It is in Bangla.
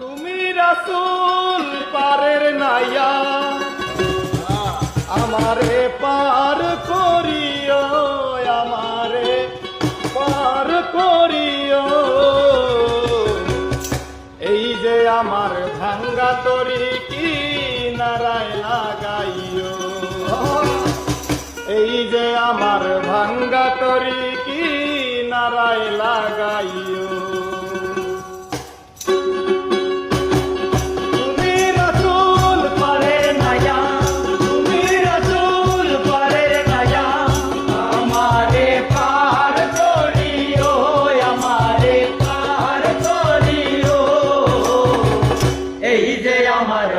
তুমি রাসূল পারের নাইয়া আমারে পার করিও, আমারে পার করিও। এই যে আমার ভাঙ্গা তরি কি নারায় লাগাইও, এই যে আমার ভাঙ্গা তরি কি নারায় লাগাইও। তুমি রাসূল পারের নাইয়া, তুমি রাসূল পারের নাইয়া আমারে পার করিও, আমারে পার করিও। এই যে আমার